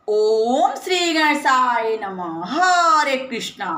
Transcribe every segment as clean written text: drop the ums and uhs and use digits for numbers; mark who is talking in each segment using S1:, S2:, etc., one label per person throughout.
S1: ओम श्री गणेशाय नमः। हरे कृष्णा।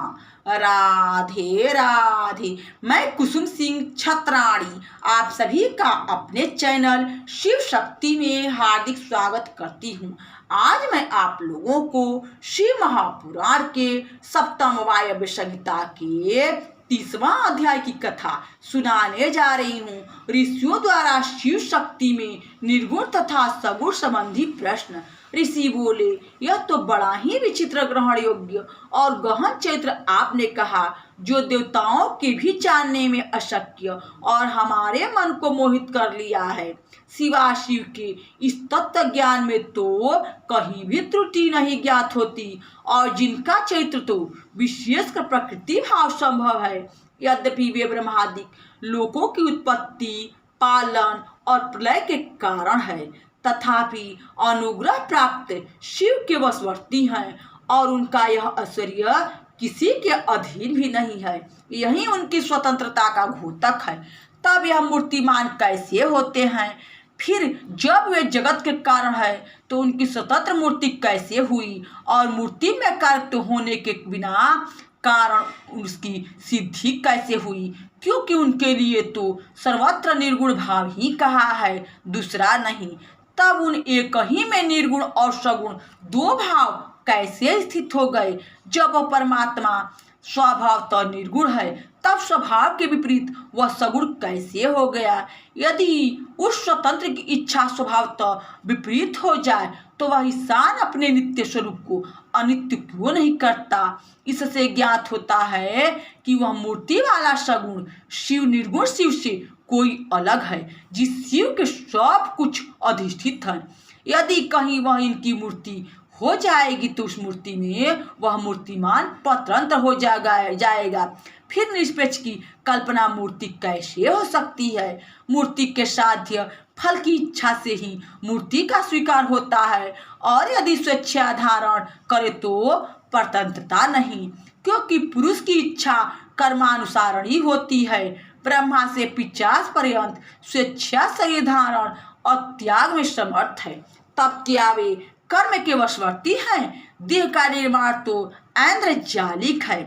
S1: राधे राधे। मैं कुसुम सिंह छत्राणी आप सभी का अपने चैनल शिव शक्ति में हार्दिक स्वागत करती हूँ। आज मैं आप लोगों को शिव महापुराण के सप्तम वायव्य संहिता के 30वां अध्याय की कथा सुनाने जा रही हूँ। ऋषियों द्वारा शिव शक्ति में निर्गुण तथा सगुण संबंधी प्रश्न। ऋषि बोले, यह तो बड़ा ही विचित्र ग्रहण योग्य और गहन चरित्र आपने कहा, जो देवताओं के भी जानने में अशक्य और हमारे मन को मोहित कर लिया है। शिवा शिव के इस तत्व ज्ञान में तो कहीं भी त्रुटि नहीं ज्ञात होती और जिनका चरित्र तो विशेषकर प्रकृति भाव संभव है। यद्यपि वे ब्रह्मादि लोकों की उत्पत्ति, पालन और प्रलय के कारण है, तथापि अनुग्रह प्राप्त शिव के वशवर्ती हैं और उनका यह ऐश्वर्य किसी के अधीन भी नहीं है। यही उनकी स्वतंत्रता का घोतक है। तब यह मूर्तिमान कैसे होते हैं? फिर जब वे जगत के कारण है तो उनकी स्वतंत्र मूर्ति कैसे हुई? और मूर्ति में कार्य होने के बिना कारण उसकी सिद्धि कैसे हुई? क्योंकि उनके लिए तो सर्वत्र निर्गुण भाव ही कहा है, दूसरा नहीं। तब उन एक ही में निर्गुण और सगुण दो भाव कैसे स्थित हो गए? जब वह परमात्मा स्वभावतः निर्गुण है, तब स्वभाव के विपरीत वह सगुण कैसे हो गया? यदि उस स्वतंत्र की इच्छा स्वभावतः विपरीत हो जाए तो वह ईशान अपने नित्य स्वरूप को अनित्य क्यों नहीं करता? इससे ज्ञात होता है कि वह मूर्ति वाला सगुण शिव निर्गुण शिव से कोई अलग है, जिस शिव के सब कुछ अधिष्ठित है। यदि कहीं वह इनकी मूर्ति हो जाएगी तो उस मूर्ति में वह मूर्तिमान पतंत्र हो जाएगा। फिर निष्पेक्ष की कल्पना मूर्ति कैसे हो सकती है? मूर्ति के साध्य फल की इच्छा से ही मूर्ति का स्वीकार होता है, और यदि स्वेच्छा धारण करे तो परतंत्रता नहीं, क्योंकि पुरुष की इच्छा कर्मानुसारण ही होती है। ब्रह्मा से 50 पर्यंत स्वेच्छा शरीर धारण और त्याग में समर्थ है, तब क्या वे कर्म के वशवर्ती हैं? देह का निर्माण तो ऐन्द्रजालिक है।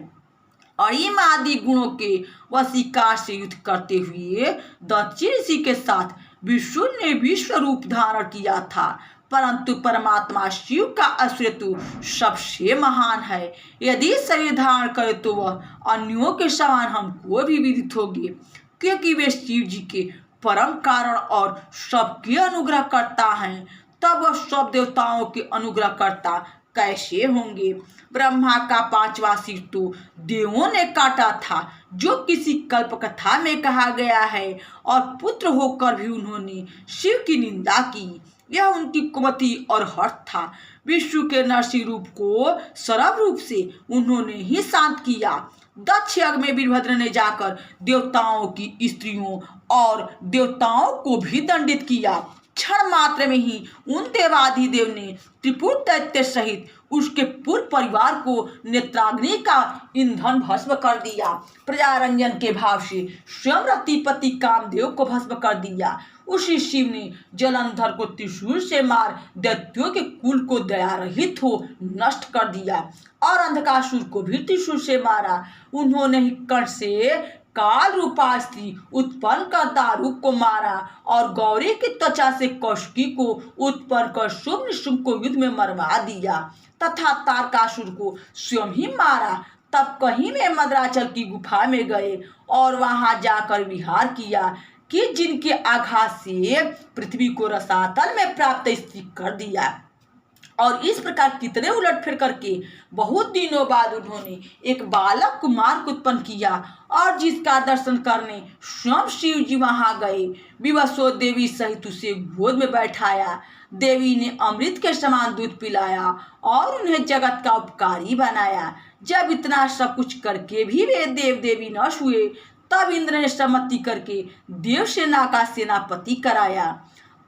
S1: अणिमा आदि गुणों के वशीकार से युद्ध करते हुए दक्षिण ऋषि के साथ विष्णु ने विश्व रूप धारण किया था, परंतु परमात्मा शिव का आश्रय तो सबसे महान है। यदि शरीर धारण करे तो वह अन्यों के समान हमको भी विदित होगी, क्योंकि वे शिव जी के परम कारण और सबके अनुग्रह करता हैं। तब वह सब देवताओं के अनुग्रह करता कैसे होंगे? ब्रह्मा का 5वां सिर तो देवों ने काटा था, जो किसी कल्प कथा में कहा गया है, और पुत्र होकर भी उन्होंने शिव की निंदा की। यह उनकी कुमति और हर्ष था। विष्णु के नरसिंह रूप को सरब रूप से उन्होंने ही शांत किया। दक्ष यज्ञ में वीरभद्र ने जाकर देवताओं की स्त्रियों और देवताओं को भी दंडित किया। क्षण मात्र में ही उन देवाधिदेव ने त्रिपुर दैत्य सहित उसके पूर्ण परिवार को नेत्राग्नि का ईंधन भस्म कर दिया। प्रजारंजन के भाव से स्वयं रतिपति कामदेव को भस्म कर दिया। उसी शिव ने जलंधर को त्रिशूल से मार दैत्यों के कुल को दया रहित हो नष्ट कर दिया, और अंधकासुर को भी त्रिशूल से मारा। उन्होंने ही कर्ण से काल रूपा स्त्री उत्पन्न कर दारुक को मारा, और गौरी की त्वचा से कौशिकी को उत्पन्न कर शुभ निशुंभ को युद्ध में मरवा दिया, तथा तारकासुर को स्वयं ही मारा। तब कहीं वे मद्राचल की गुफा में गए और वहां जाकर विहार किया कि जिनके आघात से पृथ्वी को रसातल में प्राप्त स्थिति कर दिया। और इस प्रकार कितने उलटफेर करके बहुत दिनों बाद उन्होंने एक बालक कुमार को उत्पन्न किया, और जिसका दर्शन करने स्वयं शिव जी वहां गए। विवशो देवी सहित उसे गोद में बैठाया। देवी ने अमृत के समान दूध पिलाया और उन्हें जगत का उपकारी बनाया। जब इतना सब कुछ करके भी वे देव देवी न हुए, तब इंद्र ने सम्मति करके देव सेना का सेनापति कराया।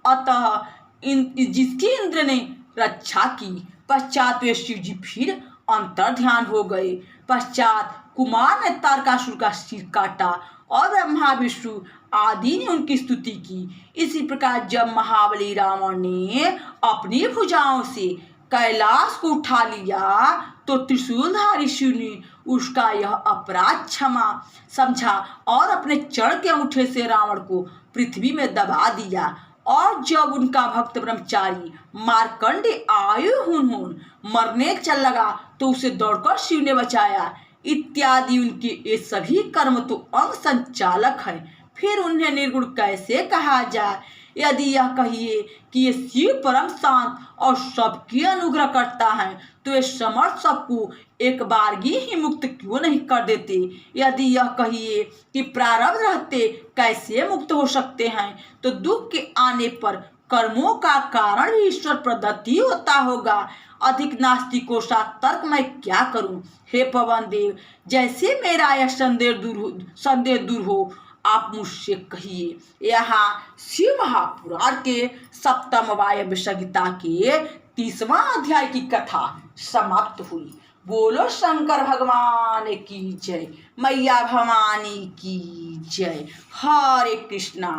S1: अतः जिसकी इंद्र ने रक्षा की, पश्चात वे शिव जी फिर अंतर ध्यान हो गए। पश्चात कुमार ने तारकासुर का सिर काटा और ब्रह्मा विष्णु आदि ने उनकी स्तुति की। इसी प्रकार जब महाबली रावण ने अपनी भुजाओं से कैलाश को उठा लिया तो त्रिशूलधारी शिव ने उसका यह अपराध क्षमा समझा और अपने चरण के अंगूठे से रावण को पृथ्वी में दबा दिया। और जब उनका भक्त ब्रह्मचारी मार्कंडेय आयु हुन मरने चल लगा तो उसे दौड़कर शिव ने बचाया। इत्यादि उनके ये सभी कर्म तो अंग संचालक है, फिर उन्हें निर्गुण कैसे कहा जाए? यदि यह कहिए कि ये शिव परम शांत और सबकी अनुग्रह करता है तो ये समर्थ सबको एक बारगी ही मुक्त क्यों नहीं कर देते? यदि यह कहिए कि प्रारब्ध रहते कैसे मुक्त हो सकते हैं तो दुख के आने पर कर्मों का कारण ही ईश्वर प्रदत्त ही होता होगा। अधिक नास्तिकों सा तर्क मैं क्या करूं? हे पवन देव, जैसे मेरा यह संदेह दूर हो आप मुझसे कहिए। यहाँ शिव महापुराण के सप्तम वायव्य संहिता के 30वां अध्याय की कथा समाप्त हुई। बोलो शंकर भगवान की जय, मैया भवानी की जय। हरे कृष्णा,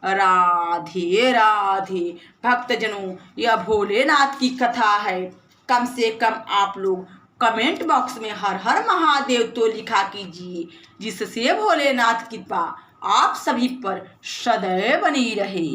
S1: राधे राधे। भक्तजनों, यह भोलेनाथ की कथा है। कम से कम आप लोग कमेंट बॉक्स में हर हर महादेव तो लिखा कीजिए, जिससे भोलेनाथ की कृपा आप सभी पर सदैव बनी रहे।